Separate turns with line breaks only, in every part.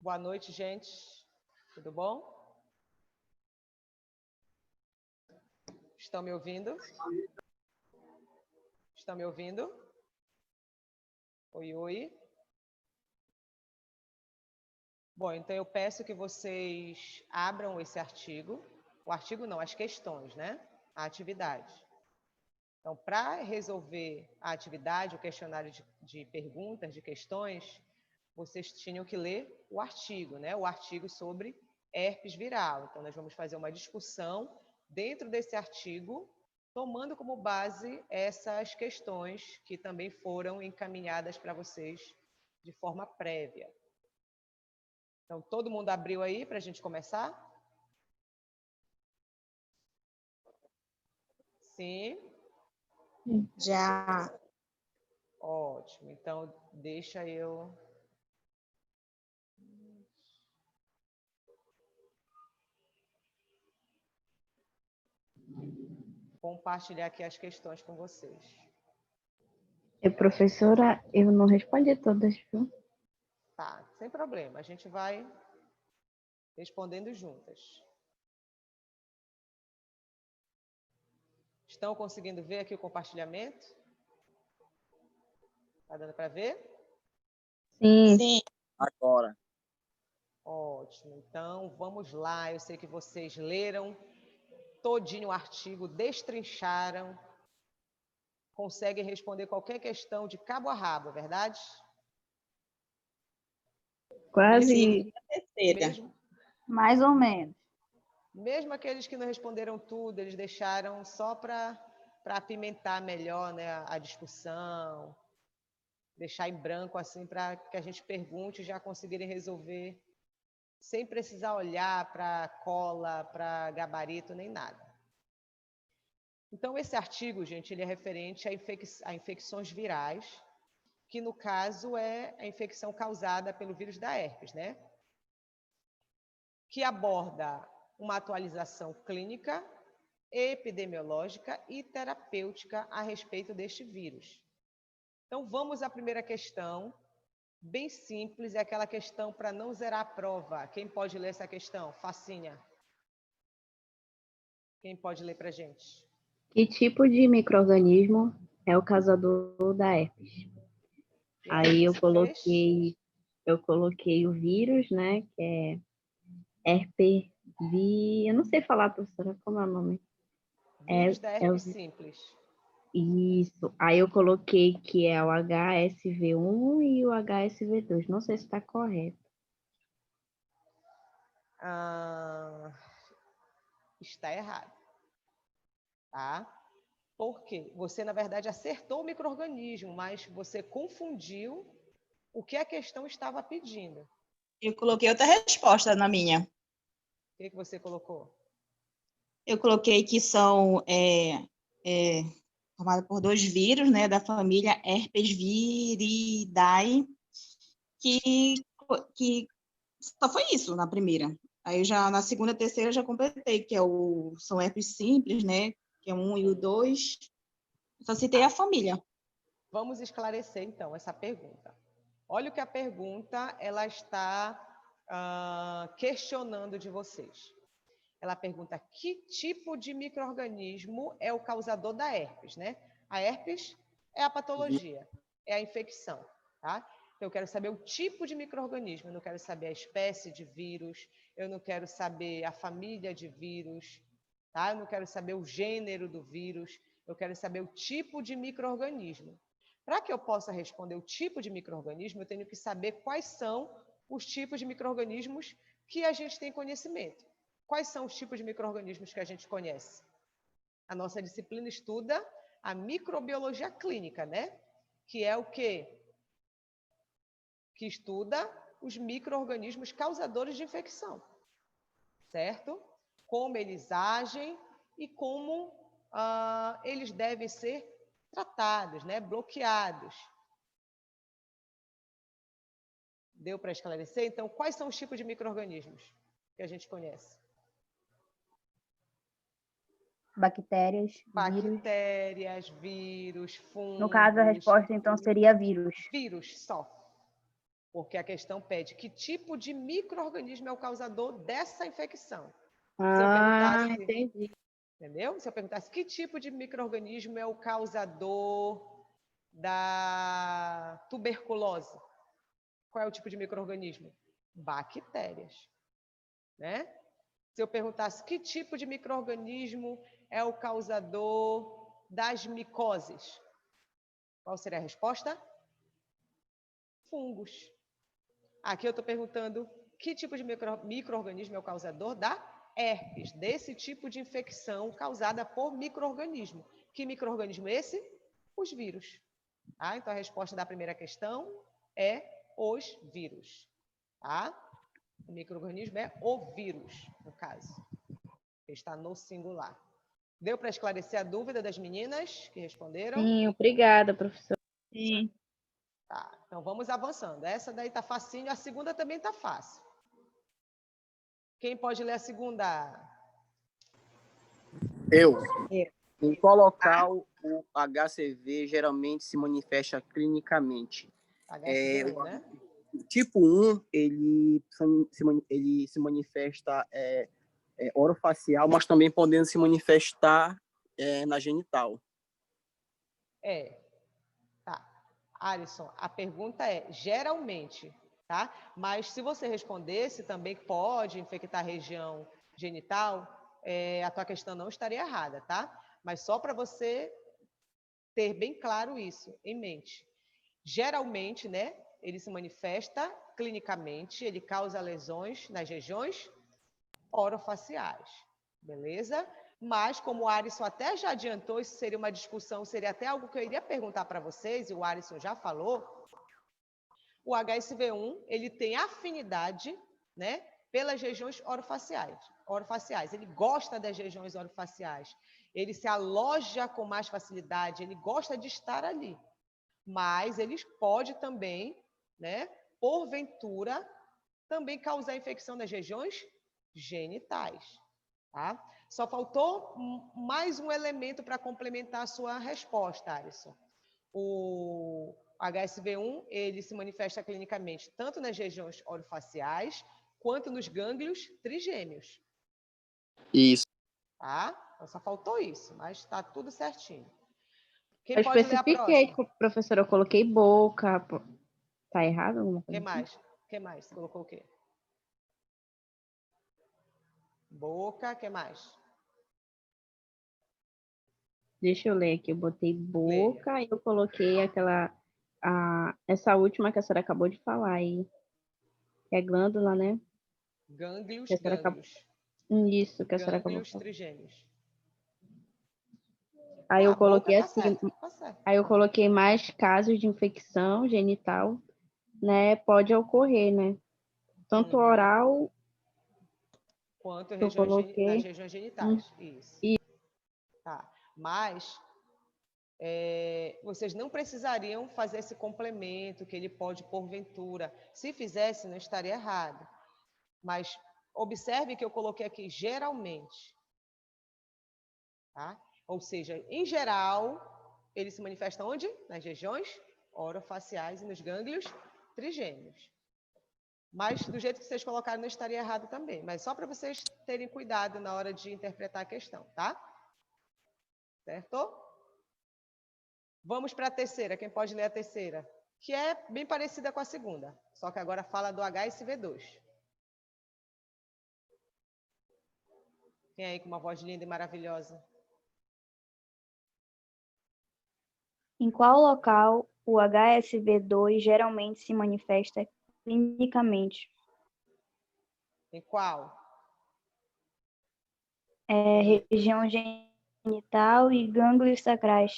Boa noite, gente. Tudo bom? Estão me ouvindo? Estão me ouvindo? Oi, oi. Bom, então eu peço que vocês abram esse artigo. O artigo não, as questões, né? A atividade. Então, para resolver a atividade, o questionário de perguntas, de questões, vocês tinham que ler o artigo, né? O artigo sobre herpes viral. Então, nós vamos fazer uma discussão dentro desse artigo, tomando como base essas questões que também foram encaminhadas para vocês de forma prévia. Então, todo mundo abriu aí para a gente começar? Sim?
Já.
Ótimo. Então, deixa eu... compartilhar aqui as questões com vocês.
Professora, eu não respondi todas, viu?
Tá, sem problema. A gente vai respondendo juntas. Estão conseguindo ver aqui o compartilhamento? Tá dando para ver?
Sim.
Sim, agora.
Ótimo. Então, vamos lá. Eu sei que vocês leram todinho o artigo, destrincharam, conseguem responder qualquer questão de cabo a rabo, é verdade?
Quase,
Terceira.
mais ou menos.
Mesmo aqueles que não responderam tudo, eles deixaram só para apimentar melhor, né, a discussão, deixar em branco assim para que a gente pergunte e já conseguirem resolver sem precisar olhar para cola, para gabarito, nem nada. Então, esse artigo, gente, ele é referente a infecções virais, que no caso é a infecção causada pelo vírus da herpes, né? Que aborda uma atualização clínica, epidemiológica e terapêutica a respeito deste vírus. Então, vamos à primeira questão, bem simples, é aquela questão para não zerar a prova. Quem pode ler essa questão? Facinha. Quem pode ler para a gente?
Que tipo de micro-organismo é o causador da herpes?
E
Aí eu
você fez?
coloquei o vírus, né? Que é herpes eu não sei falar, professora, como é o nome?
Vírus da herpes
o-
simples.
Isso. Aí eu coloquei que é o HSV1 e o HSV2. Não sei se está correto.
Está errado. Tá? Por quê? Você, na verdade, acertou o micro-organismo, mas você confundiu o que a questão estava pedindo.
Eu coloquei outra resposta na minha.
O que você colocou?
Eu coloquei que são formados por 2 vírus, né, da família Herpes viridae, que só foi isso na primeira. Aí já na segunda e terceira já completei, que são herpes simples, né, que é o 1 e o 2. Só citei a família.
Vamos esclarecer, então, essa pergunta. Olha o que a pergunta ela está questionando de vocês. Ela pergunta que tipo de micro-organismo é o causador da herpes, né? A herpes é a patologia, é a infecção, tá? Então, eu quero saber o tipo de micro-organismo, eu não quero saber a espécie de vírus, eu não quero saber a família de vírus, tá? Eu não quero saber o gênero do vírus, eu quero saber o tipo de micro-organismo. Para que eu possa responder o tipo de micro-organismo, eu tenho que saber quais são os tipos de micro-organismos que a gente tem conhecimento. Quais são os tipos de micro-organismos que a gente conhece? A nossa disciplina estuda a microbiologia clínica, né? Que é o quê? Que estuda os micro-organismos causadores de infecção, certo? Como eles agem e como eles devem ser tratados, né? Bloqueados. Deu para esclarecer? Então, quais são os tipos de micro-organismos que a gente conhece?
Bactérias,
vírus, fungos.
No caso, a resposta, então, seria vírus.
Vírus só. Porque a questão pede que tipo de micro-organismo é o causador dessa infecção. Se eu perguntasse,
Entendi.
entendeu? Se eu perguntasse que tipo de micro-organismo é o causador da tuberculose, qual é o tipo de micro-organismo? Bactérias, né? Se eu perguntasse que tipo de micro-organismo é o causador das micoses, qual seria a resposta? Fungos. Aqui eu estou perguntando que tipo de micro-organismo é o causador da herpes, desse tipo de infecção causada por micro-organismo. Que micro-organismo é esse? Os vírus. Tá? Então, a resposta da primeira questão é os vírus. Tá? O micro-organismo é o vírus, no caso. Está no singular. Deu para esclarecer a dúvida das meninas que responderam?
Sim, obrigada, professor.
Sim.
Tá, então vamos avançando. Essa daí tá facinho, a segunda também tá fácil. Quem pode ler a segunda?
Eu.
Eu.
Em qual local o HCV geralmente se manifesta clinicamente?
HSV1, né?
O tipo 1, ele se manifesta orofacial, mas também podendo se manifestar na genital.
Tá. Alisson, a pergunta é geralmente, tá? Mas se você respondesse também que pode infectar a região genital, a tua questão não estaria errada, tá? Mas só para você ter bem claro isso em mente. Geralmente, né, ele se manifesta clinicamente, ele causa lesões nas regiões orofaciais, beleza? Mas, como o Alisson até já adiantou, isso seria uma discussão, seria até algo que eu iria perguntar para vocês, e o Alisson já falou, o HSV1, ele tem afinidade, né, pelas regiões orofaciais. Ele gosta das regiões orofaciais. Ele se aloja com mais facilidade, ele gosta de estar ali. Mas ele pode também, né, porventura, também causar infecção nas regiões genitais, tá? Só faltou mais um elemento para complementar a sua resposta, Alisson. O HSV1, ele se manifesta clinicamente tanto nas regiões orofaciais quanto nos gânglios trigêmeos.
Isso.
Tá? Então, só faltou isso, mas está tudo certinho. Quem
Eu
pode ler a
especifiquei,
próxima?
professora, eu coloquei boca. Tá errado alguma
O que
coisa?
mais? O que mais? Você colocou o quê? Boca, o que mais?
Deixa eu ler aqui, eu botei
Leia.
boca e eu coloquei essa última que a senhora acabou de falar aí, que é glândula, né?
Gânglios,
Que a senhora acabou...
gânglios.
Isso, que a senhora acabou de
Gânglios
falar.
trigêmeos.
Aí eu
A boca
coloquei
tá
assim,
certo, tá certo.
aí eu coloquei mais casos de infecção genital, né? Pode ocorrer, né? Tanto oral,
Quanto
eu
nas
coloquei.
regiões genitais. Isso.
E
Tá. Mas vocês não precisariam fazer esse complemento que ele pode, porventura. Se fizesse, não estaria errado. Mas observe que eu coloquei aqui geralmente. Tá? Ou seja, em geral, ele se manifesta onde? Nas regiões orofaciais e nos gânglios trigêmeos. Mas do jeito que vocês colocaram, não estaria errado também. Mas só para vocês terem cuidado na hora de interpretar a questão, tá? Certo? Vamos para a terceira. Quem pode ler a terceira? Que é bem parecida com a segunda, só que agora fala do HSV2. Quem aí com uma voz linda e maravilhosa?
Em qual local o HSV2 geralmente se manifesta clinicamente?
Em qual?
Região genital e gânglios sacrais.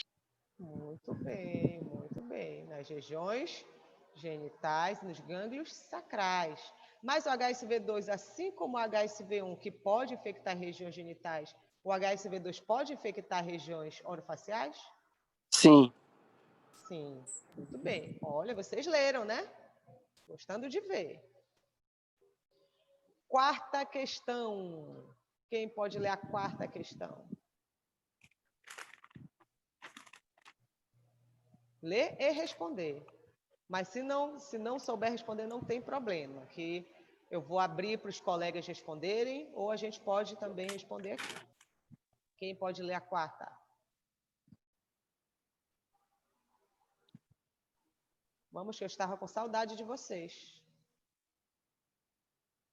Muito bem, muito bem. Nas regiões genitais e nos gânglios sacrais. Mas o HSV2, assim como o HSV1, que pode infectar regiões genitais, o HSV2 pode infectar regiões orofaciais?
Sim.
Sim, muito bem. Olha, vocês leram, né? Gostando de ver. Quarta questão. Quem pode ler a quarta questão? Ler e responder. Mas se não souber responder, não tem problema, que eu vou abrir para os colegas responderem, ou a gente pode também responder aqui. Quem pode ler a quarta? Vamos, que eu estava com saudade de vocês.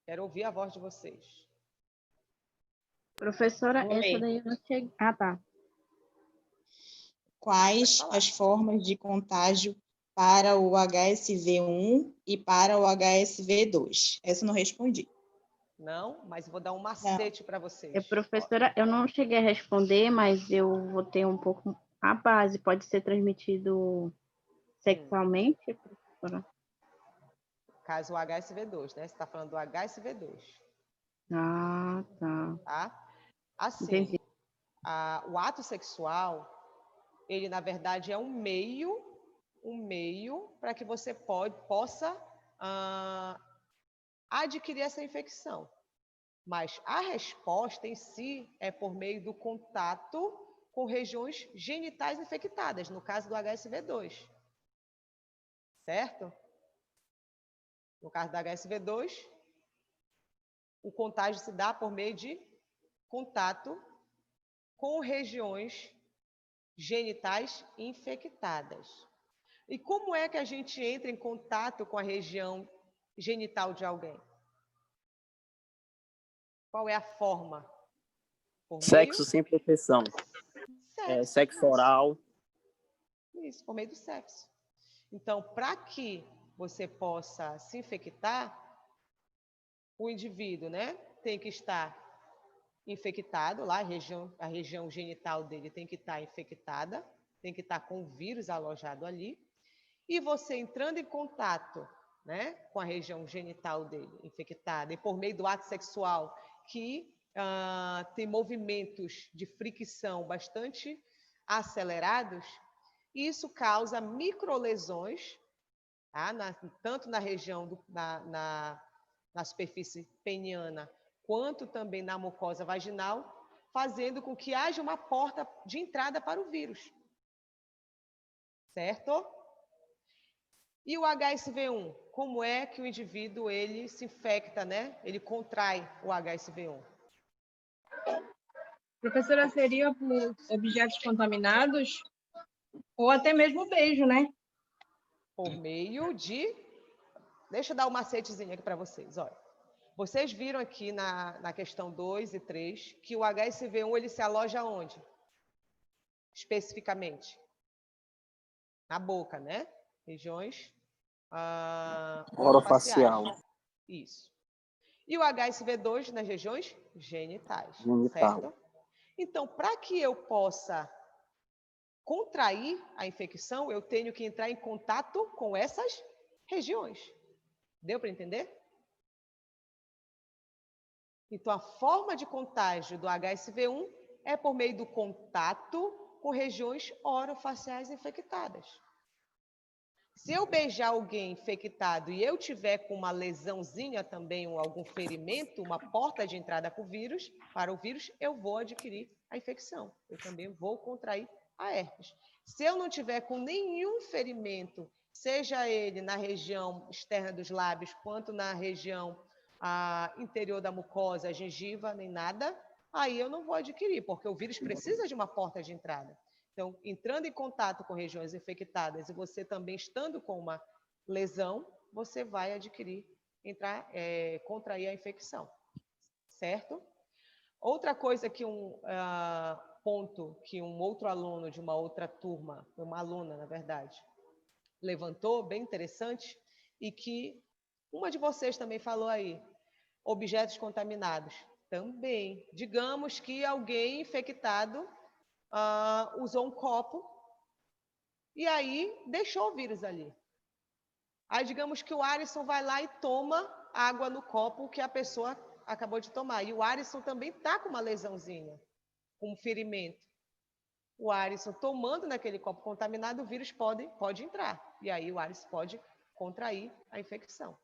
Quero ouvir a voz de vocês.
Professora,
Vou
essa
ler.
daí eu não cheguei. Ah, tá.
Quais
falar.
as formas de contágio para o HSV1 e para o HSV2? Essa eu não respondi.
Não, mas vou dar um macete para vocês.
Professora, eu não cheguei a responder, mas eu vou ter um pouco a base. Pode ser transmitido sexualmente, professora?
Caso o HSV2, né? Você está falando do HSV2,
Ah, tá.
tá? Assim,
Entendi.
o ato sexual, ele na verdade é um meio para que você possa adquirir essa infecção. Mas a resposta em si é por meio do contato com regiões genitais infectadas, no caso do HSV2. Certo? No caso do HSV2, o contágio se dá por meio de contato com regiões genitais infectadas. E como é que a gente entra em contato com a região genital de alguém? Qual é a forma? Por
Sexo
meio
sem proteção.
sexo.
Sexo oral.
Isso, por meio do sexo. Então, para que você possa se infectar, o indivíduo, né, tem que estar infectado, lá a região genital dele tem que estar infectada, tem que estar com o vírus alojado ali, e você entrando em contato, né, com a região genital dele infectada, e por meio do ato sexual, que tem movimentos de fricção bastante acelerados, isso causa microlesões, tá? Tanto na região, na superfície peniana, quanto também na mucosa vaginal, fazendo com que haja uma porta de entrada para o vírus. Certo? E o HSV1? Como é que o indivíduo ele se infecta, né? Ele contrai o HSV1?
Professora, seria por objetos contaminados ou até mesmo beijo, né?
Por meio de... Deixa eu dar um macetezinho aqui para vocês, olha. Vocês viram aqui na questão 2 e 3 que o HSV1 ele se aloja onde? Especificamente? Na boca, né? Regiões
Orofacial.
orofaciais. Isso. E o HSV2 nas regiões genitais,
Genital.
certo? Então, para que eu possa contrair a infecção, eu tenho que entrar em contato com essas regiões. Deu para entender? Então, a forma de contágio do HSV1 é por meio do contato com regiões orofaciais infectadas. Se eu beijar alguém infectado e eu tiver com uma lesãozinha também, ou algum ferimento, uma porta de entrada para o vírus, eu vou adquirir a infecção. Eu também vou contrair a herpes. Se eu não tiver com nenhum ferimento, seja ele na região externa dos lábios, quanto na região interior da mucosa, gengiva, nem nada, aí eu não vou adquirir, porque o vírus precisa de uma porta de entrada. Então, entrando em contato com regiões infectadas e você também estando com uma lesão, você vai adquirir, contrair a infecção, certo? Outra coisa que ponto que um outro aluno de uma outra turma, uma aluna, na verdade, levantou, bem interessante, e que uma de vocês também falou aí, objetos contaminados. Também. Digamos que alguém infectado usou um copo e aí deixou o vírus ali. Aí digamos que o Alisson vai lá e toma água no copo que a pessoa acabou de tomar. E o Alisson também está com uma lesãozinha, com um ferimento. O Alisson tomando naquele copo contaminado, o vírus pode entrar. E aí o Alisson pode contrair a infecção.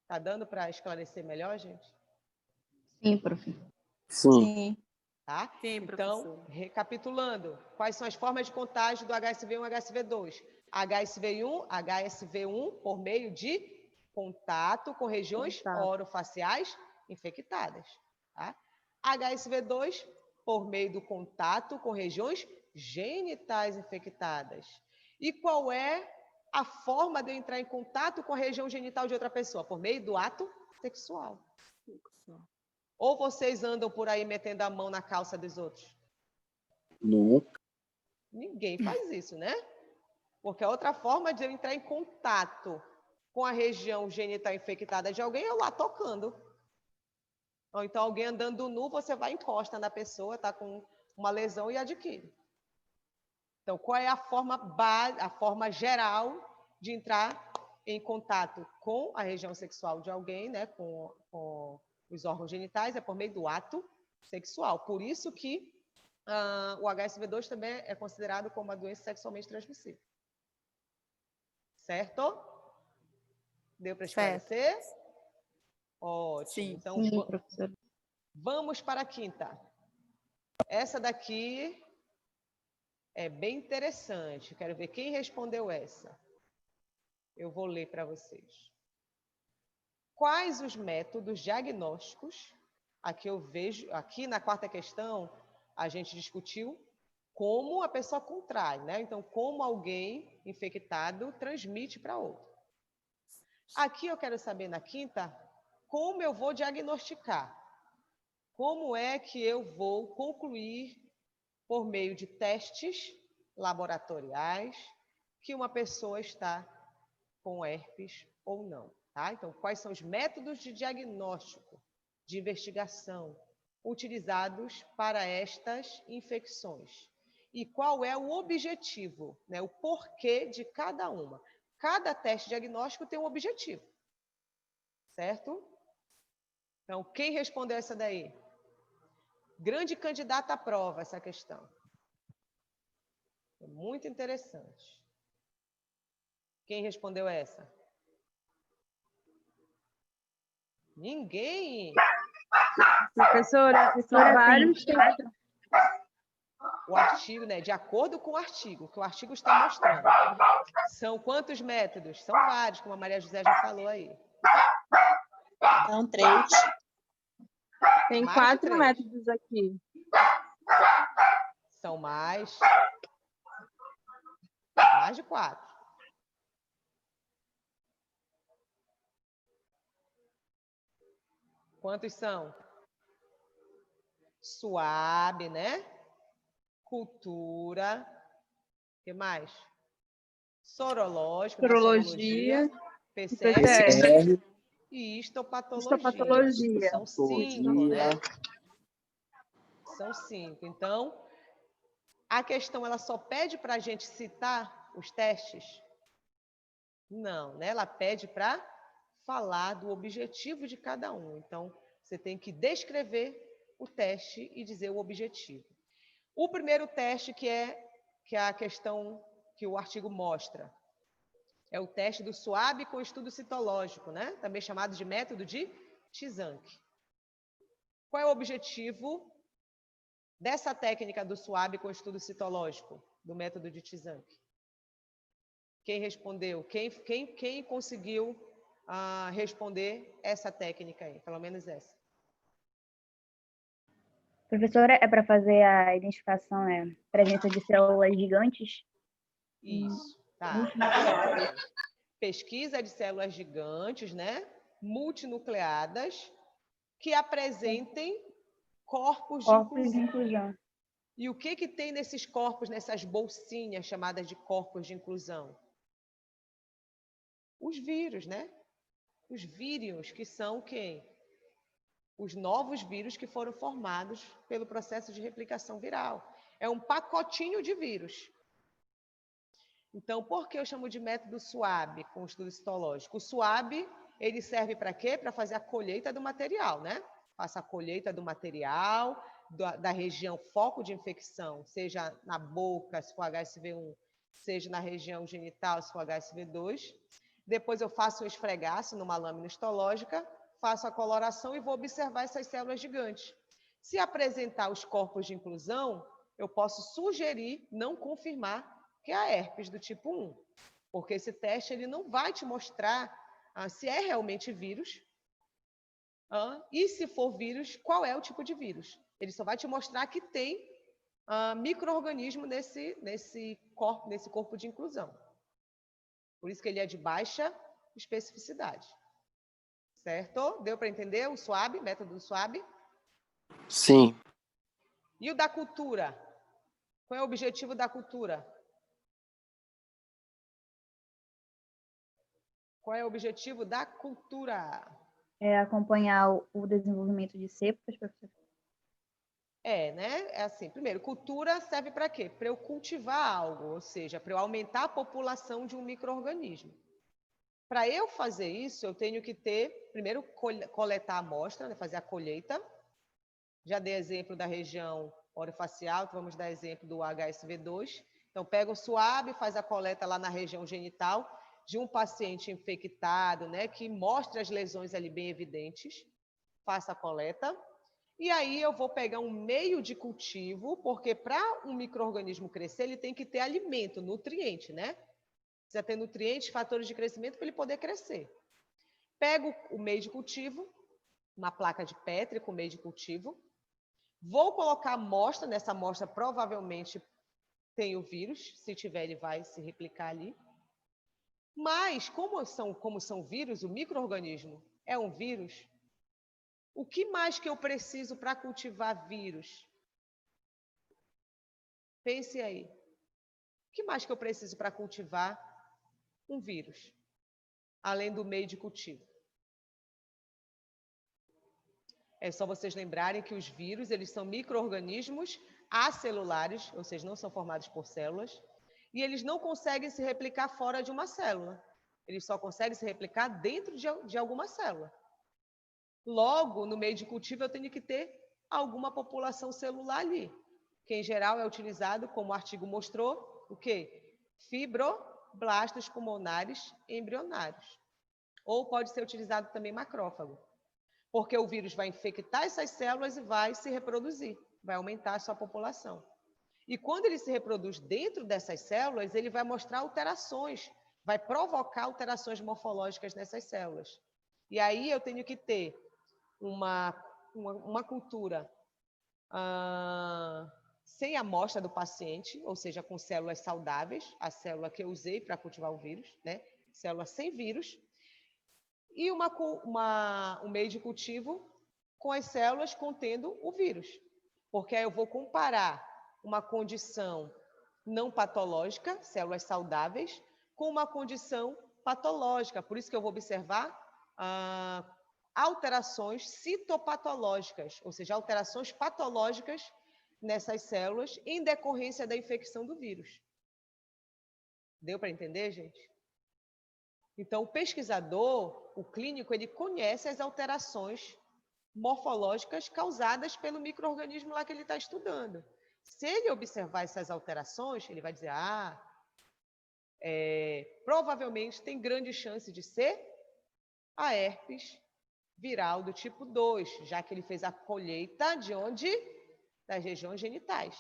Tá dando para esclarecer melhor, gente?
Sim, prof.
Sim.
Sim.
Tá?
Sim,
Então,
professora.
recapitulando, quais são as formas de contágio do HSV1 e HSV2? HSV1 por meio de contato com regiões
Contato.
orofaciais infectadas. Tá? HSV2 por meio do contato com regiões genitais infectadas. E qual é a forma de eu entrar em contato com a região genital de outra pessoa? Por meio do ato sexual. Ou vocês andam por aí metendo a mão na calça dos outros?
Nunca.
Ninguém faz isso, né? Porque a outra forma de eu entrar em contato com a região genital infectada de alguém é eu lá tocando. Ou então alguém andando nu, você vai e encosta na pessoa, tá com uma lesão e adquire. Então, qual é a forma geral de entrar em contato com a região sexual de alguém, né? Com os órgãos genitais, é por meio do ato sexual. Por isso que o HSV2 também é considerado como uma doença sexualmente transmissível. Certo? Deu para esclarecer? Ótimo.
Sim.
Então,
Sim, professora.
vamos para a quinta. Essa daqui é bem interessante. Quero ver quem respondeu essa. Eu vou ler para vocês. Quais os métodos diagnósticos? Aqui eu vejo, aqui na quarta questão, a gente discutiu como a pessoa contrai, né? Então, como alguém infectado transmite para outro. Aqui eu quero saber na quinta, como eu vou diagnosticar? Como é que eu vou concluir, por meio de testes laboratoriais, que uma pessoa está com herpes ou não? Tá? Então, quais são os métodos de diagnóstico, de investigação, utilizados para estas infecções? E qual é o objetivo, né? O porquê de cada uma? Cada teste diagnóstico tem um objetivo, certo? Então, quem respondeu essa daí? Grande candidata à prova essa questão. É muito interessante. Quem respondeu essa? Ninguém.
Professora, são vários testes.
O artigo, né? De acordo com o artigo, que o artigo está mostrando. São quantos métodos? São vários, como a Maria José já falou aí.
São 3.
Tem
Mais de
4
3.
métodos aqui.
São mais de 4. Quantos são? Suave, né? Cultura. O que mais? Sorológico, né?
Sorologia,
PCR
PCR.
e histopatologia.
Histopatologia.
São 5, né? São 5. Então, a questão ela só pede para a gente citar os testes? Não, né? Ela pede para falar do objetivo de cada um. Então, você tem que descrever o teste e dizer o objetivo. O primeiro teste, que é a questão que o artigo mostra, é o teste do SWAB com estudo citológico, né? Também chamado de método de Tizank. Qual é o objetivo dessa técnica do SWAB com estudo citológico, do método de Tizank? Quem respondeu? Quem conseguiu responder essa técnica aí? Pelo menos essa.
Professora, é para fazer a identificação, presença de células gigantes?
Isso, tá. Pesquisa de células gigantes, né? Multinucleadas, que apresentem corpos de inclusão. E o que tem nesses corpos, nessas bolsinhas chamadas de corpos de inclusão? Os vírus, né? Os vírions, que são quem? Os novos vírus que foram formados pelo processo de replicação viral. É um pacotinho de vírus. Então, por que eu chamo de método SWAB, com estudo citológico? O SWAB, ele serve para quê? Para fazer a colheita do material, né? Faça a colheita do material, da região foco de infecção, seja na boca, se for HSV1, seja na região genital, se for HSV2. Depois eu faço um esfregaço numa lâmina histológica, faço a coloração e vou observar essas células gigantes. Se apresentar os corpos de inclusão, eu posso sugerir, não confirmar, que é a herpes do tipo 1, porque esse teste ele não vai te mostrar se é realmente vírus, e se for vírus, qual é o tipo de vírus. Ele só vai te mostrar que tem micro-organismo nesse corpo de inclusão. Por isso que ele é de baixa especificidade. Certo? Deu para entender o SWAB, método do SWAB?
Sim.
E o da cultura? Qual é o objetivo da cultura? Qual é o objetivo da cultura?
É acompanhar o desenvolvimento de cepas, professor?
Né? É assim, primeiro, cultura serve para quê? Para eu cultivar algo, ou seja, para eu aumentar a população de um micro-organismo. Para eu fazer isso, eu tenho que primeiro, coletar a amostra, né? Fazer a colheita. Já dei exemplo da região orofacial, então vamos dar exemplo do HSV2. Então, pega o SWAB, faz a coleta lá na região genital de um paciente infectado, né? Que mostre as lesões ali bem evidentes. Faça a coleta. E aí eu vou pegar um meio de cultivo, porque para um micro-organismo crescer, ele tem que ter alimento, nutriente, né? Precisa ter nutrientes, fatores de crescimento para ele poder crescer. Pego o meio de cultivo, uma placa de Petri com meio de cultivo. Vou colocar amostra, nessa amostra provavelmente tem o vírus, se tiver ele vai se replicar ali. Mas como são vírus, o micro-organismo é um vírus, o que mais que eu preciso para cultivar vírus? Pense aí. O que mais que eu preciso para cultivar um vírus, além do meio de cultivo? É só vocês lembrarem que os vírus, eles são micro-organismos acelulares, ou seja, não são formados por células, e eles não conseguem se replicar fora de uma célula. Eles só conseguem se replicar dentro de alguma célula. Logo, no meio de cultivo, eu tenho que ter alguma população celular ali, que em geral é utilizado, como o artigo mostrou, o quê? Fibroblastos pulmonares embrionários. Ou pode ser utilizado também macrófago, porque o vírus vai infectar essas células e vai se reproduzir, vai aumentar a sua população. E quando ele se reproduz dentro dessas células, ele vai mostrar alterações, vai provocar alterações morfológicas nessas células. E aí eu tenho que ter uma cultura sem amostra do paciente, ou seja, com células saudáveis, a célula que eu usei para cultivar o vírus, né? Célula sem vírus, e um meio de cultivo com as células contendo o vírus. Porque aí eu vou comparar uma condição não patológica, células saudáveis, com uma condição patológica. Por isso que eu vou observar alterações citopatológicas, ou seja, alterações patológicas nessas células em decorrência da infecção do vírus. Deu para entender, gente? Então, o pesquisador, o clínico, ele conhece as alterações morfológicas causadas pelo micro-organismo lá que ele está estudando. Se ele observar essas alterações, ele vai dizer, provavelmente tem grande chance de ser a herpes viral do tipo 2, já que ele fez a colheita de onde? Das regiões genitais.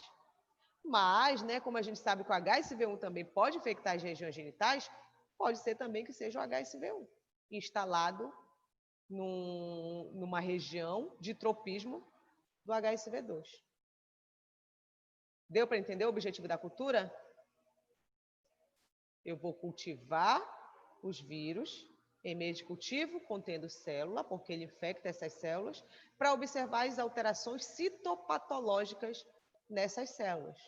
Mas, né, como a gente sabe que o HSV1 também pode infectar as regiões genitais, pode ser também que seja o HSV1, instalado numa região de tropismo do HSV2. Deu para entender o objetivo da cultura? Eu vou cultivar os vírus em meio de cultivo, contendo célula, porque ele infecta essas células, para observar as alterações citopatológicas nessas células.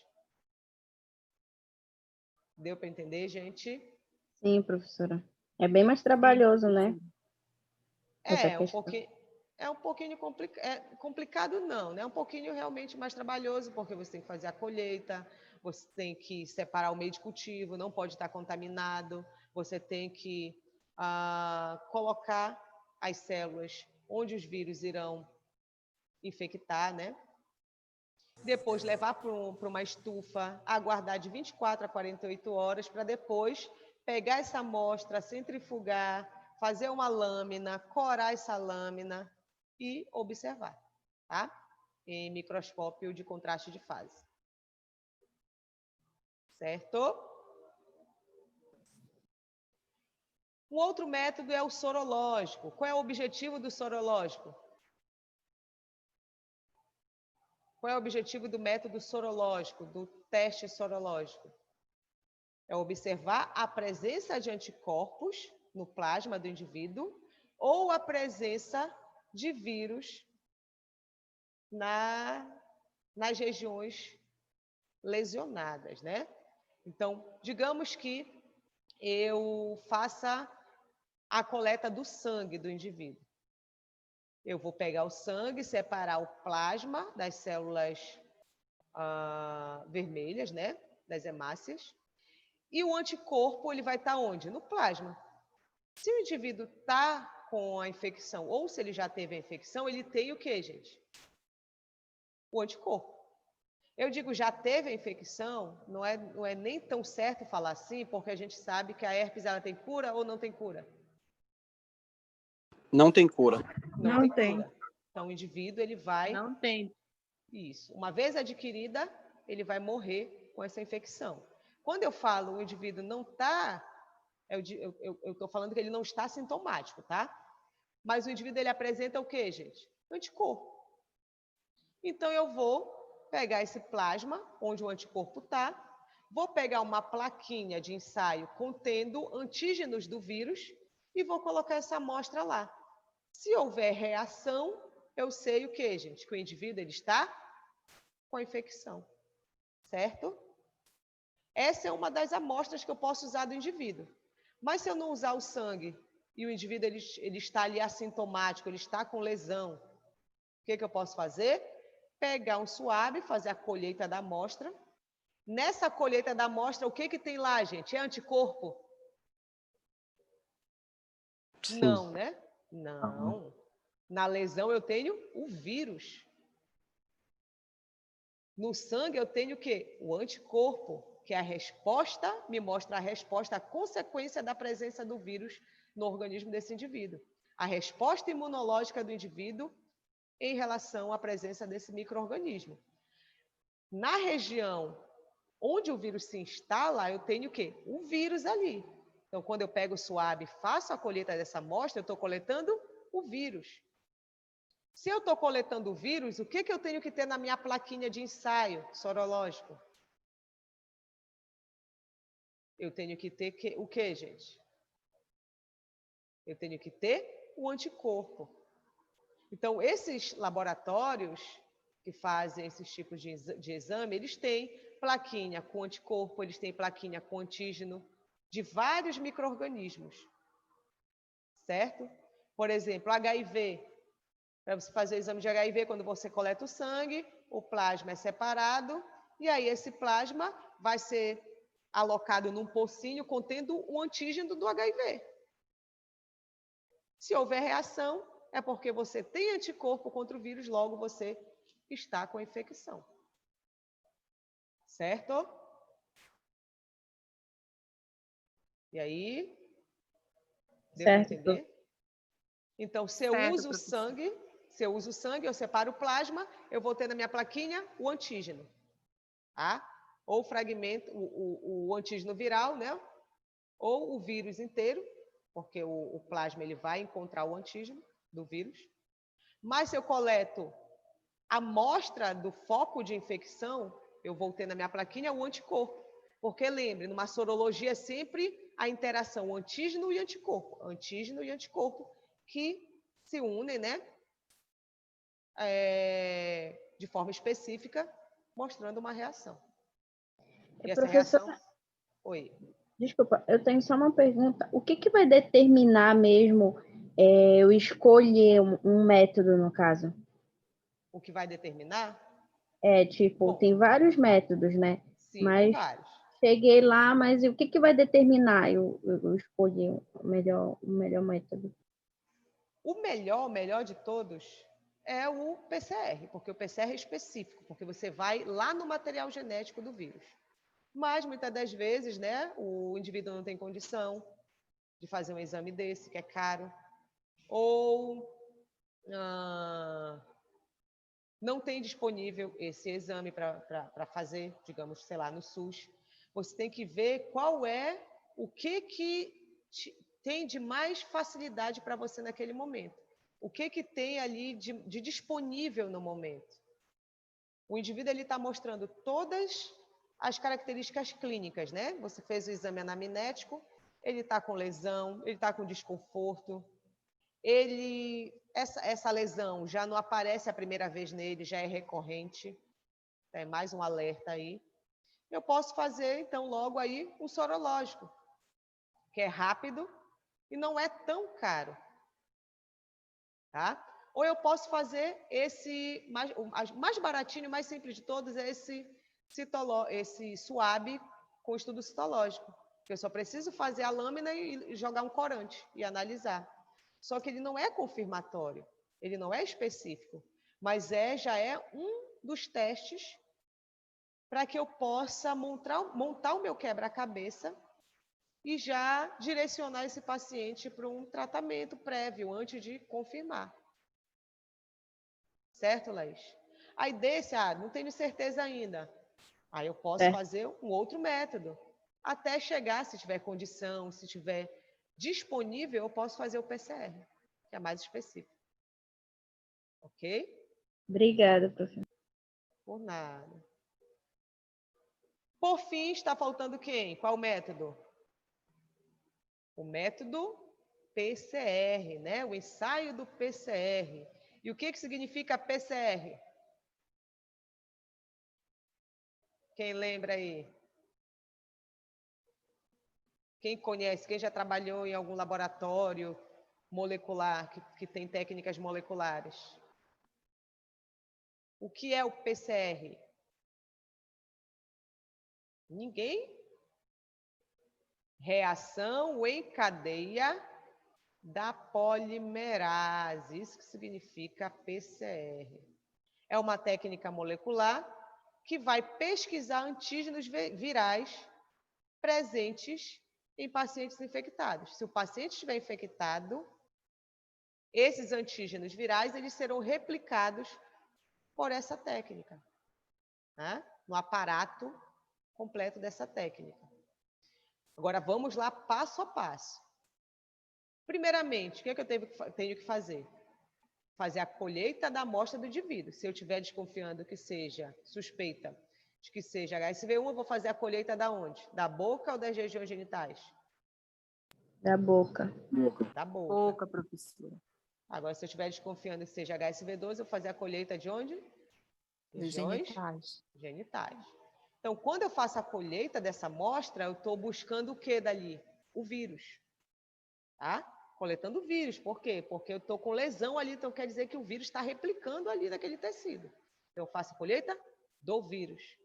Deu para entender, gente?
Sim, professora. É bem mais trabalhoso, né?
Um pouquinho complicado, não, né? É um pouquinho realmente mais trabalhoso, porque você tem que fazer a colheita, você tem que separar o meio de cultivo, não pode estar contaminado, você tem que colocar as células onde os vírus irão infectar, né? Depois levar para uma estufa, aguardar de 24 a 48 horas para depois pegar essa amostra, centrifugar, fazer uma lâmina, corar essa lâmina e observar, tá? em microscópio de contraste de fase. Certo? Um outro método é o sorológico. Qual é o objetivo do sorológico? Qual é o objetivo do método sorológico, do teste sorológico? É observar a presença de anticorpos no plasma do indivíduo ou a presença de vírus nas regiões lesionadas, né? Então, digamos que eu faça a coleta do sangue do indivíduo. Eu vou pegar o sangue, separar o plasma das células vermelhas, né? Das hemácias. E o anticorpo, ele vai estar onde? No plasma. Se o indivíduo está com a infecção, ou se ele já teve a infecção, ele tem o quê, gente? O anticorpo. Eu digo já teve a infecção, não é nem tão certo falar assim, porque a gente sabe que a herpes ela tem cura ou não tem cura?
Não tem cura.
Não tem.
Cura. Então, o indivíduo, ele vai...
Não tem.
Isso. Uma vez adquirida, ele vai morrer com essa infecção. Quando eu falo o indivíduo não está... Eu estou falando que ele não está sintomático, tá? Mas o indivíduo, ele apresenta o quê, gente? Anticorpo. Então, eu vou pegar esse plasma, onde o anticorpo está, vou pegar uma plaquinha de ensaio contendo antígenos do vírus e vou colocar essa amostra lá. Se houver reação, eu sei o quê, gente? Que o indivíduo ele está com a infecção, certo? Essa é uma das amostras que eu posso usar do indivíduo. Mas se eu não usar o sangue e o indivíduo ele está ali assintomático, ele está com lesão, o que eu posso fazer? Pegar um suave, fazer a colheita da amostra. Nessa colheita da amostra, o que tem lá, gente? É anticorpo?
Sim.
Não, né? Não. Na lesão eu tenho o vírus. No sangue eu tenho o quê? O anticorpo, que é a resposta, me mostra a resposta, a consequência da presença do vírus no organismo desse indivíduo. A resposta imunológica do indivíduo em relação à presença desse micro-organismo. Na região onde o vírus se instala, eu tenho o quê? O vírus ali. Então, quando eu pego o suave e faço a colheita dessa amostra, eu estou coletando o vírus. Se eu estou coletando o vírus, o que eu tenho que ter na minha plaquinha de ensaio sorológico? Eu tenho que ter o quê, gente? Eu tenho que ter o anticorpo. Então, esses laboratórios que fazem esses tipos de exame, eles têm plaquinha com anticorpo, eles têm plaquinha com antígeno de vários micro-organismos, certo? Por exemplo, HIV. Para você fazer o exame de HIV, quando você coleta o sangue, o plasma é separado, e aí esse plasma vai ser alocado num pocinho contendo o antígeno do HIV. Se houver reação, é porque você tem anticorpo contra o vírus, logo você está com a infecção. Certo? E aí? Deu para entender? Então, se eu uso o sangue, eu separo o plasma, eu vou ter na minha plaquinha o antígeno. Tá? Ou o fragmento, o antígeno viral, né? Ou o vírus inteiro, porque o plasma ele vai encontrar o antígeno do vírus. Mas se eu coleto a amostra do foco de infecção, eu vou ter na minha plaquinha o anticorpo. Porque lembre, numa sorologia é sempre a interação antígeno e anticorpo. Antígeno e anticorpo que se unem, né? De forma específica, mostrando uma reação. E essa reação... Oi.
Desculpa, eu tenho só uma pergunta. O que vai determinar mesmo eu escolher um método, no caso?
O que vai determinar?
Bom, tem vários métodos, né?
Sim,
mas
tem vários.
Cheguei lá, mas o que vai determinar eu escolher o melhor método?
O melhor de todos é o PCR, porque o PCR é específico, porque você vai lá no material genético do vírus. Mas, muitas das vezes, né, o indivíduo não tem condição de fazer um exame desse, que é caro, ou não tem disponível esse exame para fazer, digamos, sei lá, no SUS. Você tem que ver qual é o que tem de mais facilidade para você naquele momento. O que tem ali de disponível no momento. O indivíduo está mostrando todas as características clínicas, né? Você fez o exame anamnético, ele está com lesão, ele está com desconforto, essa lesão já não aparece a primeira vez nele, já é recorrente, é mais um alerta aí. Eu posso fazer, então, logo aí um sorológico, que é rápido e não é tão caro, tá? Ou eu posso fazer o mais baratinho, mais simples de todos, é esse SUAB com estudo citológico. Eu só preciso fazer a lâmina e jogar um corante e analisar. Só que ele não é confirmatório, ele não é específico, mas já é um dos testes para que eu possa montar o meu quebra-cabeça e já direcionar esse paciente para um tratamento prévio, antes de confirmar. Certo, Laís? Aí não tenho certeza ainda. Aí eu posso fazer um outro método. Até chegar, se tiver condição, se tiver disponível, eu posso fazer o PCR, que é mais específico. Ok?
Obrigada, professor.
Por nada. Por fim, está faltando quem? Qual o método? O método PCR, né? O ensaio do PCR. E o que significa PCR? Quem lembra aí? Quem conhece, quem já trabalhou em algum laboratório molecular, que tem técnicas moleculares? O que é o PCR? Ninguém? Reação em cadeia da polimerase. Isso que significa PCR. É uma técnica molecular que vai pesquisar antígenos virais presentes em pacientes infectados. Se o paciente estiver infectado, esses antígenos virais eles serão replicados por essa técnica, né? No aparato completo dessa técnica. Agora, vamos lá passo a passo. Primeiramente, o que é que eu tenho que fazer? Fazer a colheita da amostra do indivíduo. Se eu estiver desconfiando que seja suspeita de que seja HSV1, eu vou fazer a colheita da onde? Da boca ou das regiões genitais?
Da boca.
Da boca.
Boca, professora.
Agora, se eu estiver desconfiando que seja HSV2, eu vou fazer a colheita de onde? Regiões genitais. Então, quando eu faço a colheita dessa amostra, eu estou buscando o que dali? O vírus. Tá? Coletando o vírus. Por quê? Porque eu estou com lesão ali, então quer dizer que o vírus está replicando ali naquele tecido. Então, eu faço a colheita do vírus.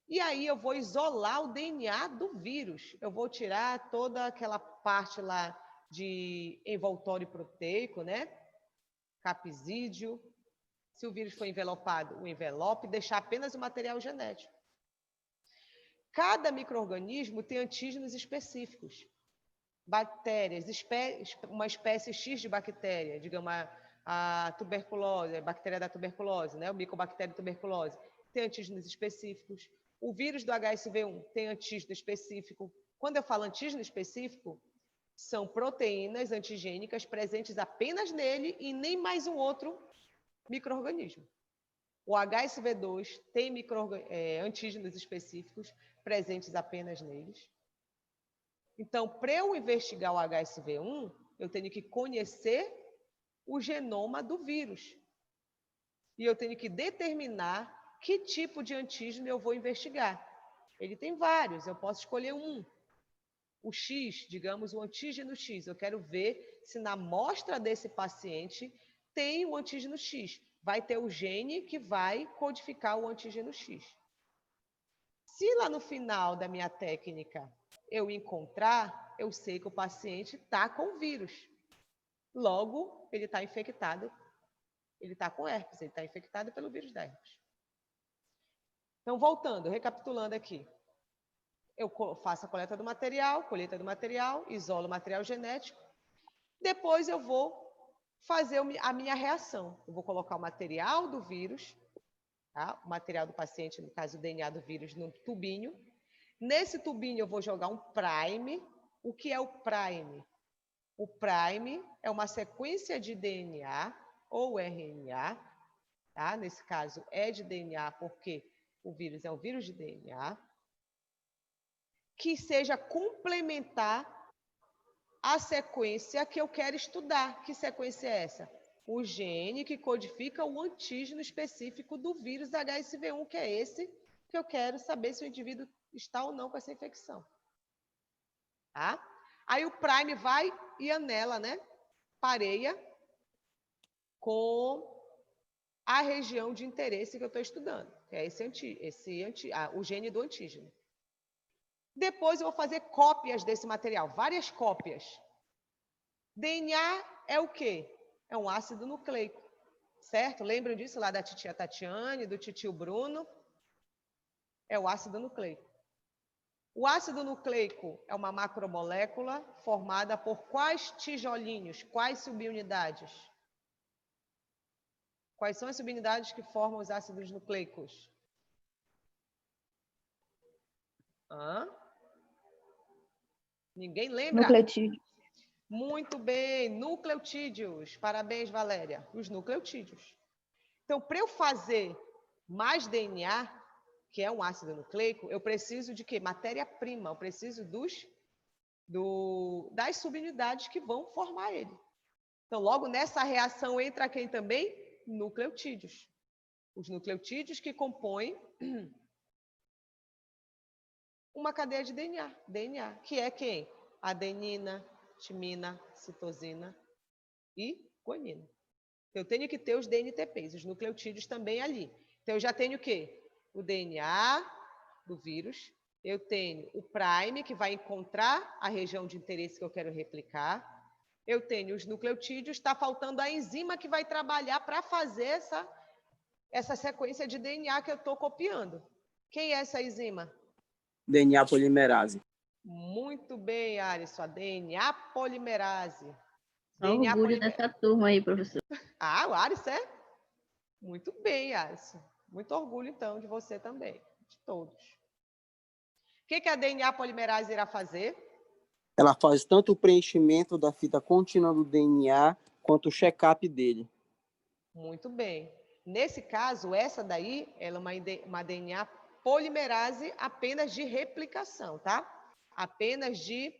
E aí eu vou isolar o DNA do vírus. Eu vou tirar toda aquela parte lá de envoltório proteico, né? Capsídeo. Se o vírus for envelopado, o envelope, deixar apenas o material genético. Cada micro-organismo tem antígenos específicos. Bactérias, uma espécie X de bactéria, digamos a tuberculose, a bactéria da tuberculose, né? O Mycobacterium tuberculose, tem antígenos específicos. O vírus do HSV1 tem antígeno específico. Quando eu falo antígeno específico, são proteínas antigênicas presentes apenas nele e nem mais um outro micro-organismo. O HSV2 tem antígenos específicos presentes apenas neles. Então, para eu investigar o HSV1, eu tenho que conhecer o genoma do vírus. E eu tenho que determinar que tipo de antígeno eu vou investigar. Ele tem vários, eu posso escolher um. O X, digamos, o antígeno X. Eu quero ver se na amostra desse paciente tem o antígeno X. Vai ter o gene que vai codificar o antígeno X. Se lá no final da minha técnica eu encontrar, eu sei que o paciente está com vírus. Logo, ele está infectado, ele está com herpes, ele está infectado pelo vírus da herpes. Então, voltando, recapitulando aqui. Eu faço a coleta do material, isolo o material genético. Depois eu vou fazer a minha reação. Eu vou colocar o material do vírus, tá? O material do paciente, no caso o DNA do vírus, no tubinho. Nesse tubinho eu vou jogar um prime. O que é o prime? O prime é uma sequência de DNA ou RNA, tá? Nesse caso é de DNA porque o vírus é um vírus de DNA, que seja complementar à sequência que eu quero estudar. Que sequência é essa? O gene que codifica o antígeno específico do vírus HSV1, que é esse que eu quero saber se o indivíduo está ou não com essa infecção. Tá? Aí o prime vai e anela, né? Pareia com a região de interesse que eu estou estudando, que é o gene do antígeno. Depois eu vou fazer cópias desse material, várias cópias. DNA é o quê? É um ácido nucleico, certo? Lembram disso lá da titia Tatiane, do titio Bruno? É o ácido nucleico. O ácido nucleico é uma macromolécula formada por quais tijolinhos, quais subunidades? Quais são as subunidades que formam os ácidos nucleicos? Hã? Ninguém lembra?
Nucleotídeo.
Muito bem, nucleotídeos. Parabéns, Valéria. Os nucleotídeos. Então, para eu fazer mais DNA, que é um ácido nucleico, eu preciso de quê? Matéria-prima. Eu preciso das subunidades que vão formar ele. Então, logo nessa reação entra quem também? Nucleotídeos. Os nucleotídeos que compõem uma cadeia de DNA, que é quem? Adenina, timina, citosina e guanina. Eu tenho que ter os DNTPs, os nucleotídeos também ali. Então, eu já tenho o quê? O DNA do vírus, eu tenho o prime, que vai encontrar a região de interesse que eu quero replicar, eu tenho os nucleotídeos, está faltando a enzima que vai trabalhar para fazer essa sequência de DNA que eu estou copiando. Quem é essa enzima?
DNA polimerase.
Muito bem, Alisson, a DNA polimerase.
Orgulho dessa turma aí, professor.
Ah, o Alisson é? Muito bem, Alisson. Muito orgulho, então, de você também, de todos. O que a DNA polimerase irá fazer?
Ela faz tanto o preenchimento da fita contínua do DNA, quanto o check-up dele.
Muito bem. Nesse caso, essa daí ela é uma DNA polimerase apenas de replicação, tá? Apenas de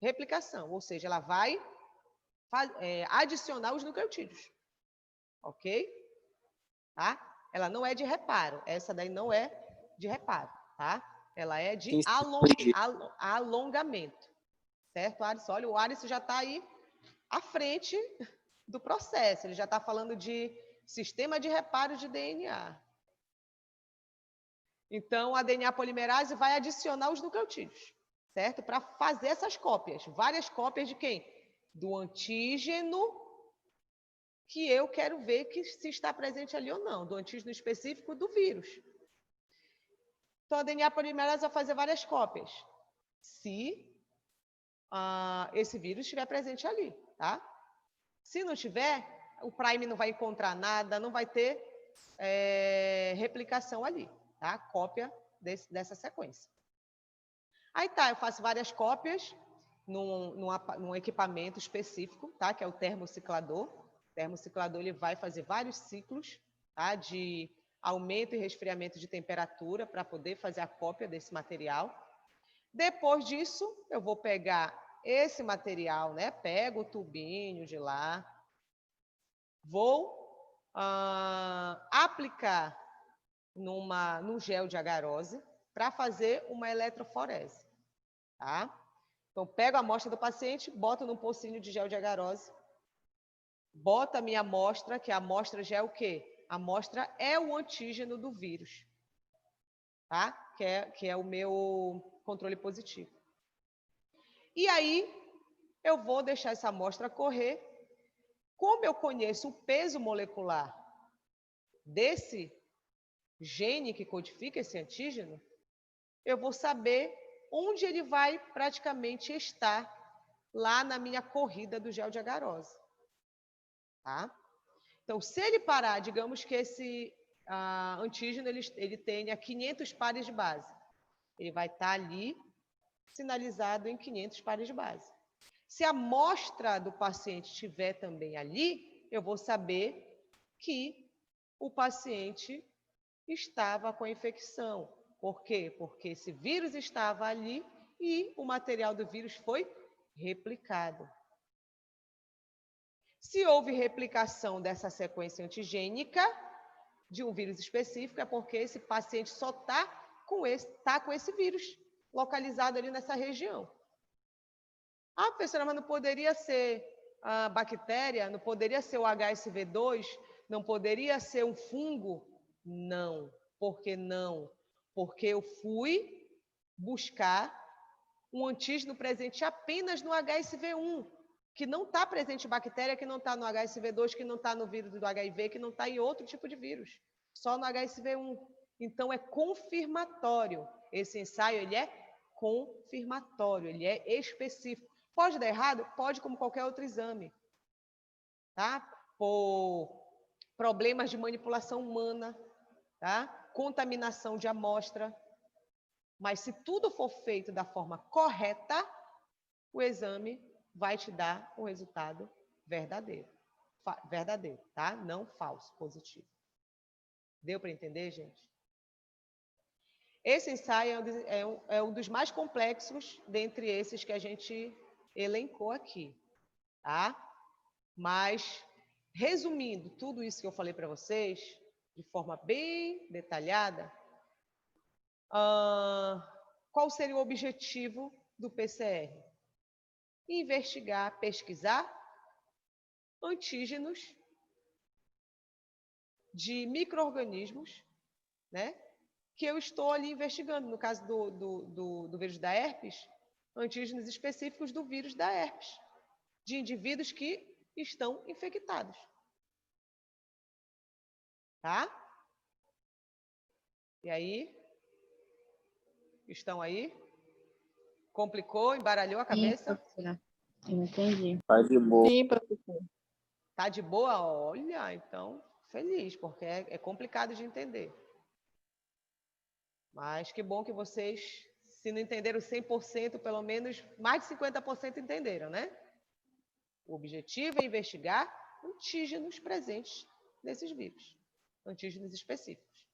replicação, ou seja, ela vai adicionar os nucleotídeos, ok? Tá? Ela não é de reparo, essa daí não é de reparo, tá? Ela é de alongamento, certo, Alisson? Olha, o Alisson já está aí à frente do processo, ele já está falando de sistema de reparo de DNA. Então, a DNA polimerase vai adicionar os nucleotídeos, certo? Para fazer essas cópias, várias cópias de quem? Do antígeno que eu quero ver que se está presente ali ou não, do antígeno específico do vírus. Então, a DNA polimerase vai fazer várias cópias, se esse vírus estiver presente ali, tá? Se não tiver, o prime não vai encontrar nada, não vai ter replicação ali, tá? Cópia dessa sequência. Aí tá, eu faço várias cópias num equipamento específico, tá? Que é o termociclador. O termociclador ele vai fazer vários ciclos, tá? De aumento e resfriamento de temperatura para poder fazer a cópia desse material. Depois disso, eu vou pegar esse material, né? Pego o tubinho de lá, vou aplicar num gel de agarose para fazer uma eletroforese, tá? Então, pego a amostra do paciente, boto num pocinho de gel de agarose, boto a minha amostra, que a amostra já é o quê? A amostra é o antígeno do vírus, tá? Que é o meu controle positivo. E aí, eu vou deixar essa amostra correr. Como eu conheço o peso molecular desse gene que codifica esse antígeno, eu vou saber onde ele vai praticamente estar lá na minha corrida do gel de agarose. tá? Então, se ele parar, digamos que esse antígeno ele tenha 500 pares de base. Ele vai estar ali sinalizado em 500 pares de base. Se a amostra do paciente estiver também ali, eu vou saber que o paciente estava com a infecção. Por quê? Porque esse vírus estava ali e o material do vírus foi replicado. Se houve replicação dessa sequência antigênica de um vírus específico, é porque esse paciente só está com esse vírus localizado ali nessa região. Ah, professora, mas não poderia ser a bactéria? Não poderia ser o HSV2? Não poderia ser um fungo? Não. Por que não? Porque eu fui buscar um antígeno presente apenas no HSV1, que não está presente em bactéria, que não está no HSV2, que não está no vírus do HIV, que não está em outro tipo de vírus, só no HSV1. Então, é confirmatório. Esse ensaio ele é confirmatório, ele é específico. Pode dar errado? Pode, como qualquer outro exame. Tá? Por problemas de manipulação humana, tá? Contaminação de amostra. Mas se tudo for feito da forma correta, o exame vai te dar um resultado verdadeiro. Verdadeiro, tá? Não falso, positivo. Deu para entender, gente? Esse ensaio é um dos mais complexos dentre esses que a gente elencou aqui, tá? Mas, resumindo tudo isso que eu falei para vocês, de forma bem detalhada, qual seria o objetivo do PCR? Investigar, pesquisar antígenos de micro-organismos, né? Que eu estou ali investigando. No caso do vírus da herpes, antígenos específicos do vírus da herpes, de indivíduos que estão infectados. Tá? E aí? Estão aí? Complicou? Embaralhou a cabeça?
Sim, professora. Eu entendi.
Tá de boa.
Sim, professor.
Tá de boa? Olha, então, feliz, porque é complicado de entender. Mas que bom que vocês, se não entenderam 100%, pelo menos mais de 50% entenderam, né? O objetivo é investigar antígenos presentes nesses vírus. Antígenos específicos.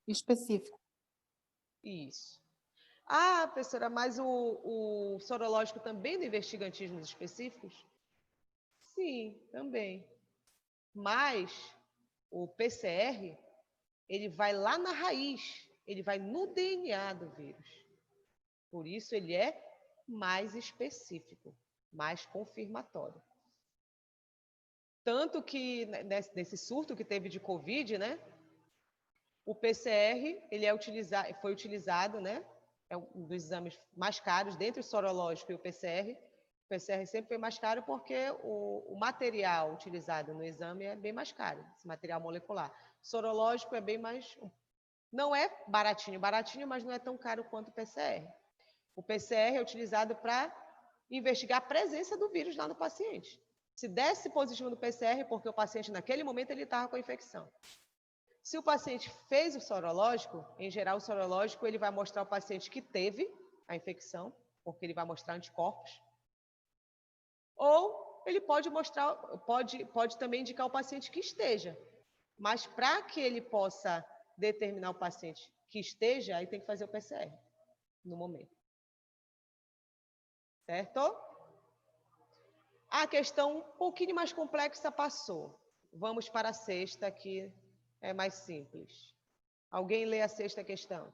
Específico.
Isso. Ah, professora, mas o sorológico também não investiga antígenos específicos? Sim, também. Mas o PCR, ele vai lá na raiz, ele vai no DNA do vírus. Por isso, ele é mais específico, mais confirmatório. Tanto que, nesse surto que teve de Covid, né? O PCR, ele foi utilizado, né? É um dos exames mais caros, dentre o sorológico e o PCR. O PCR sempre foi mais caro porque o material utilizado no exame é bem mais caro, esse material molecular. O sorológico é bem mais... Não é baratinho, mas não é tão caro quanto o PCR. O PCR é utilizado para investigar a presença do vírus lá no paciente. Se desse positivo no PCR, porque o paciente, naquele momento, ele estava com a infecção. Se o paciente fez o sorológico, em geral, o sorológico ele vai mostrar ao paciente que teve a infecção, porque ele vai mostrar anticorpos. Ou ele pode mostrar, pode também indicar o paciente que esteja. Mas para que ele possa determinar o paciente que esteja, aí tem que fazer o PCR no momento. Certo? A questão um pouquinho mais complexa passou. Vamos para a sexta, que é mais simples. Alguém lê a sexta questão?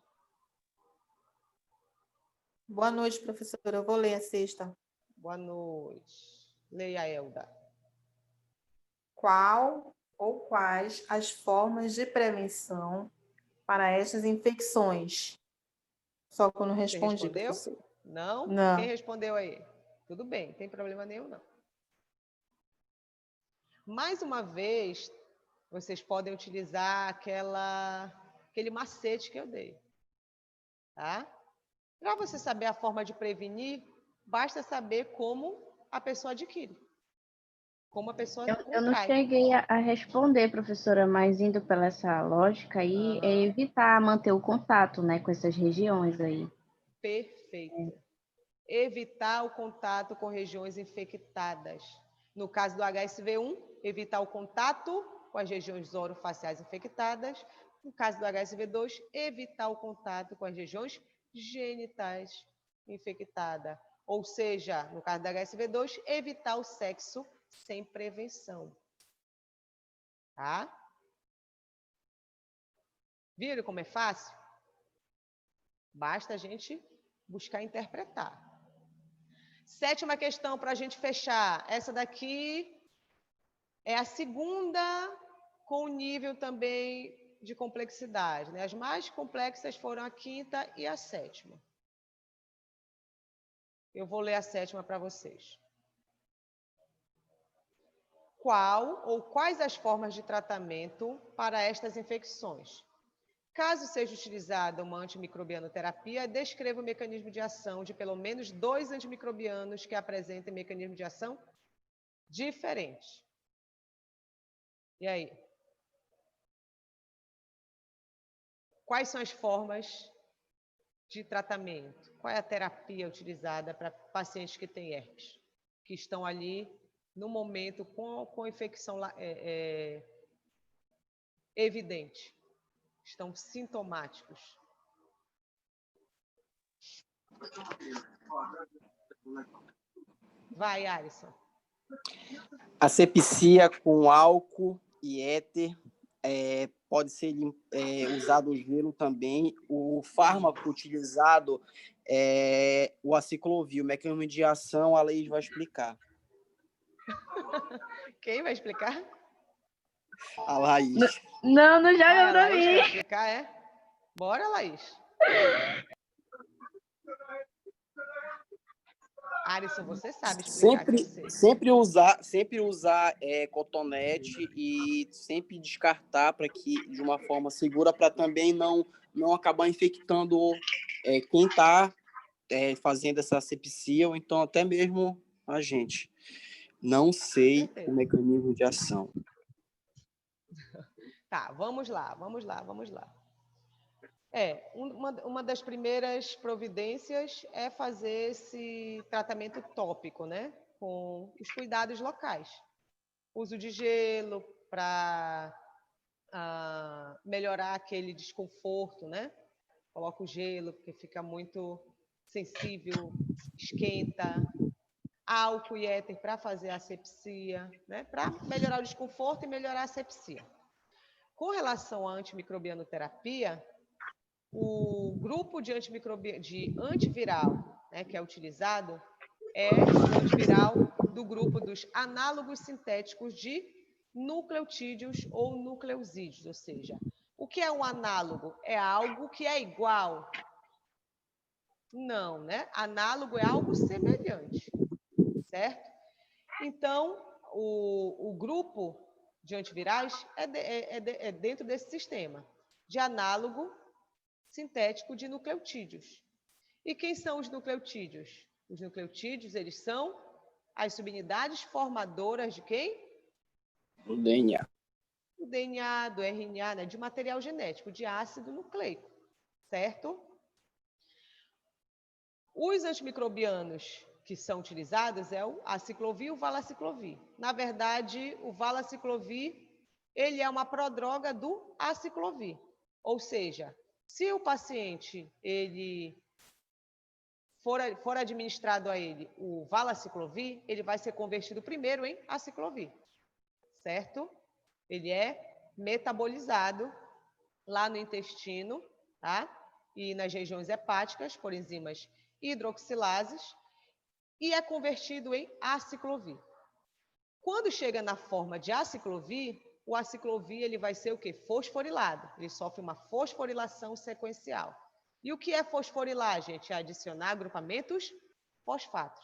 Boa noite, professora. Eu vou ler a sexta.
Boa noite. Leia, Elda.
Qual ou quais as formas de prevenção para estas infecções? Só que eu não
Você
respondi,
respondeu?
professor.
Não?
Não.
Quem respondeu aí? Tudo bem, não tem problema nenhum, não. Mais uma vez, vocês podem utilizar aquele macete que eu dei. Tá? Para você saber a forma de prevenir, basta saber como a pessoa adquire. como a pessoa
Eu não
contrai.
cheguei a responder, professora, mas indo pela essa lógica aí, é evitar manter o contato, né, com essas regiões aí.
Perfeito. Evitar o contato com regiões infectadas. No caso do HSV1, evitar o contato com as regiões orofaciais infectadas. No caso do HSV2, evitar o contato com as regiões genitais infectadas. Ou seja, no caso do HSV2, evitar o sexo sem prevenção. Tá? Viram como é fácil? Basta a gente buscar interpretar. 7ª questão para a gente fechar. Essa daqui é a segunda com nível também de complexidade, né? As mais complexas foram a 5ª e a 7ª. Eu vou ler a 7ª para vocês. Qual ou quais as formas de tratamento para estas infecções? Caso seja utilizada uma antimicrobianoterapia, descreva o mecanismo de ação de pelo menos 2 antimicrobianos que apresentem mecanismo de ação diferente. E aí? Quais são as formas de tratamento? Qual é a terapia utilizada para pacientes que têm herpes? Que estão ali, no momento, com infecção evidente. Estão sintomáticos. Vai, Alisson.
Asepsia com álcool e éter, pode ser usado o gelo também. O fármaco utilizado é o aciclovir. O mecanismo de ação, a Laís vai explicar.
Quem vai explicar?
A Laís.
Não joga
A
pra
Laís
mim.
vai explicar, é? Bora, Laís. Alisson, você sabe explicar, que eu sei.
Sempre usar cotonete e sempre descartar para que de uma forma segura, para também não acabar infectando quem está fazendo essa asepsia, ou então até mesmo a gente. Não sei o mecanismo de ação.
Tá, vamos lá. Uma das primeiras providências é fazer esse tratamento tópico, né? Com os cuidados locais. Uso de gelo para melhorar aquele desconforto, né? Coloca o gelo, porque fica muito sensível, esquenta. Álcool e éter para fazer a asepsia, né? Para melhorar o desconforto e melhorar a asepsia. Com relação à antimicrobianoterapia, o grupo de antiviral, né, que é utilizado é o antiviral do grupo dos análogos sintéticos de nucleotídeos ou nucleosídeos, ou seja, o que é um análogo? É algo que é igual? Não, né? Análogo é algo semelhante, certo? Então, o grupo de antivirais é dentro desse sistema de análogo sintético de nucleotídeos. E quem são os nucleotídeos? Os nucleotídeos, eles são as subunidades formadoras de quem?
Do DNA.
Do DNA, do RNA, né? De material genético, de ácido nucleico, certo? Os antimicrobianos que são utilizados é o aciclovir e o valaciclovir. Na verdade, o valaciclovir, ele é uma prodroga do aciclovir. Ou seja, se o paciente ele for administrado a ele o valaciclovir, ele vai ser convertido primeiro em aciclovir, certo? Ele é metabolizado lá no intestino, tá? E nas regiões hepáticas por enzimas hidroxilases e é convertido em aciclovir. Quando chega na forma de aciclovir, o aciclovir ele vai ser o quê? Fosforilado. Ele sofre uma fosforilação sequencial. E o que é fosforilar, gente? É adicionar agrupamentos fosfatos.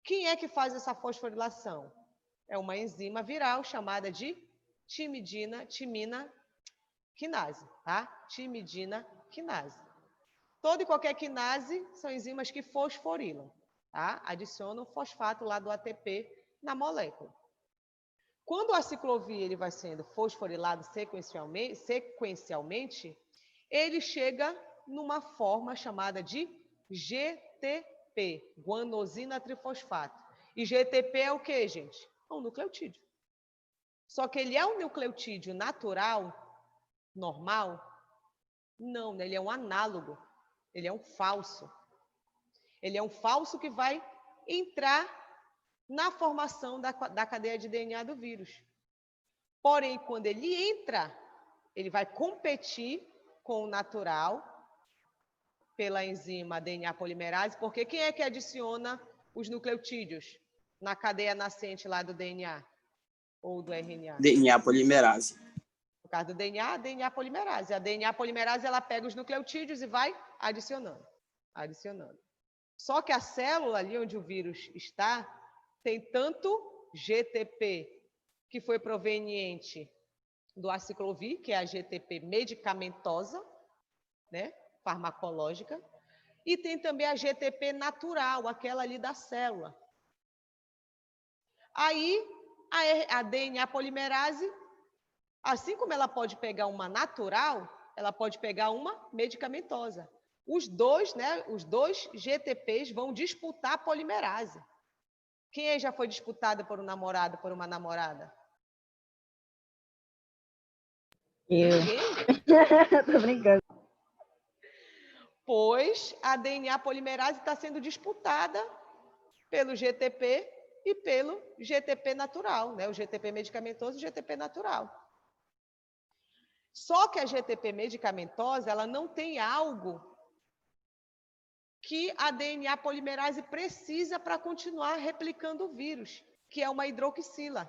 Quem é que faz essa fosforilação? É uma enzima viral chamada de timina quinase, tá? Timidina quinase. Toda e qualquer quinase são enzimas que fosforilam, tá? Adicionam fosfato lá do ATP na molécula. Quando o aciclovir ele vai sendo fosforilado sequencialmente, ele chega numa forma chamada de GTP, guanosina trifosfato. E GTP é o quê, gente? É um nucleotídeo. Só que ele é um nucleotídeo natural, normal? Não, né? Ele é um análogo. Ele é um falso. Ele é um falso que vai entrar na formação da cadeia de DNA do vírus. Porém, quando ele entra, ele vai competir com o natural pela enzima DNA polimerase, porque quem é que adiciona os nucleotídeos na cadeia nascente lá do DNA ou do RNA?
DNA polimerase.
No caso do DNA, a DNA polimerase. A DNA polimerase ela pega os nucleotídeos e vai adicionando. Só que a célula ali onde o vírus está tem tanto GTP, que foi proveniente do aciclovir, que é a GTP medicamentosa, né, farmacológica, e tem também a GTP natural, aquela ali da célula. Aí, a DNA polimerase, assim como ela pode pegar uma natural, ela pode pegar uma medicamentosa. Os dois GTPs vão disputar a polimerase. Quem aí já foi disputado por um namorado, por uma namorada?
Eu. Tô brincando.
Pois a DNA polimerase está sendo disputada pelo GTP e pelo GTP natural, né? O GTP medicamentoso e o GTP natural. Só que a GTP medicamentosa, ela não tem algo que a DNA polimerase precisa para continuar replicando o vírus, que é uma hidroxila.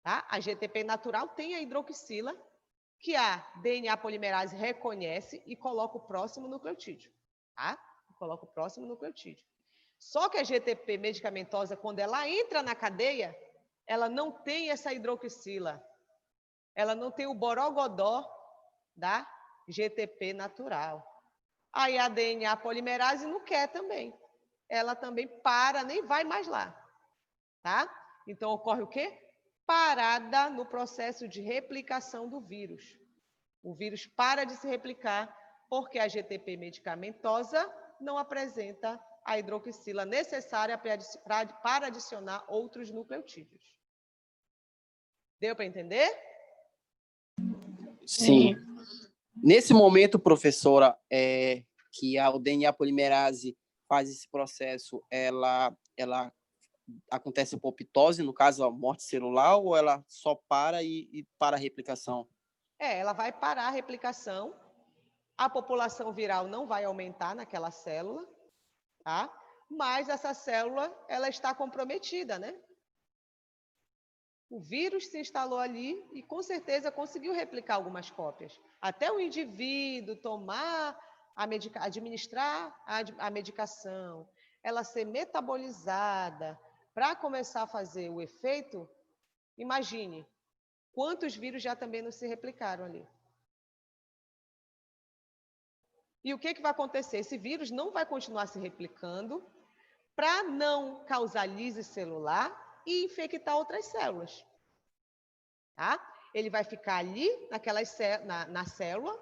Tá? A GTP natural tem a hidroxila, que a DNA polimerase reconhece e coloca o próximo nucleotídeo. Tá? Coloca o próximo nucleotídeo. Só que a GTP medicamentosa, quando ela entra na cadeia, ela não tem essa hidroxila. Ela não tem o borogodó da GTP natural. Aí a DNA polimerase não quer também. Ela também para, nem vai mais lá. Tá? Então, ocorre o quê? Parada no processo de replicação do vírus. O vírus para de se replicar porque a GTP medicamentosa não apresenta a hidroxila necessária para adicionar outros nucleotídeos. Deu para entender?
Sim. Nesse momento, professora, que a DNA polimerase faz esse processo, ela acontece por apoptose, no caso, a morte celular, ou ela só para e para a replicação?
Ela vai parar a replicação, a população viral não vai aumentar naquela célula, tá? Mas essa célula, ela está comprometida, né? O vírus se instalou ali e, com certeza, conseguiu replicar algumas cópias. Até o indivíduo tomar, administrar a medicação, ela ser metabolizada para começar a fazer o efeito, imagine quantos vírus já também não se replicaram ali. E o que vai acontecer? Esse vírus não vai continuar se replicando para não causar lise celular e infectar outras células. Tá? Ele vai ficar ali na célula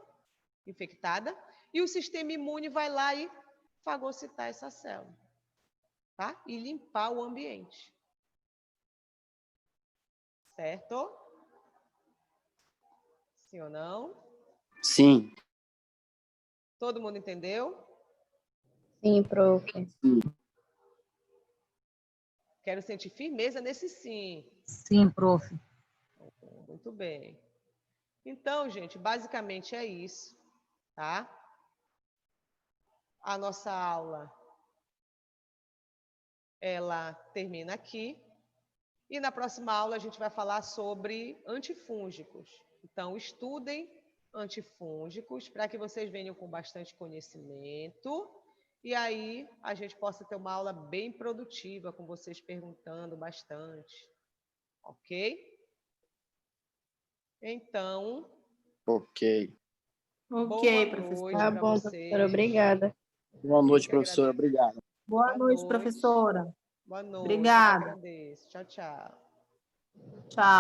infectada e o sistema imune vai lá e fagocitar essa célula. Tá? E limpar o ambiente. Certo? Sim ou não?
Sim.
Todo mundo entendeu?
Sim, prof.
Quero sentir firmeza nesse sim.
Sim, prof.
Muito bem. Então, gente, basicamente é isso, tá? A nossa aula, ela termina aqui. E na próxima aula a gente vai falar sobre antifúngicos. Então, estudem antifúngicos para que vocês venham com bastante conhecimento. E aí a gente possa ter uma aula bem produtiva, com vocês perguntando bastante. Ok? Então...
Ok, professora.
Tá bom, professora. Obrigada.
Boa noite, professora. Obrigado.
Boa noite, professora.
Boa noite.
Obrigada.
Eu agradeço. Tchau, tchau.
Tchau.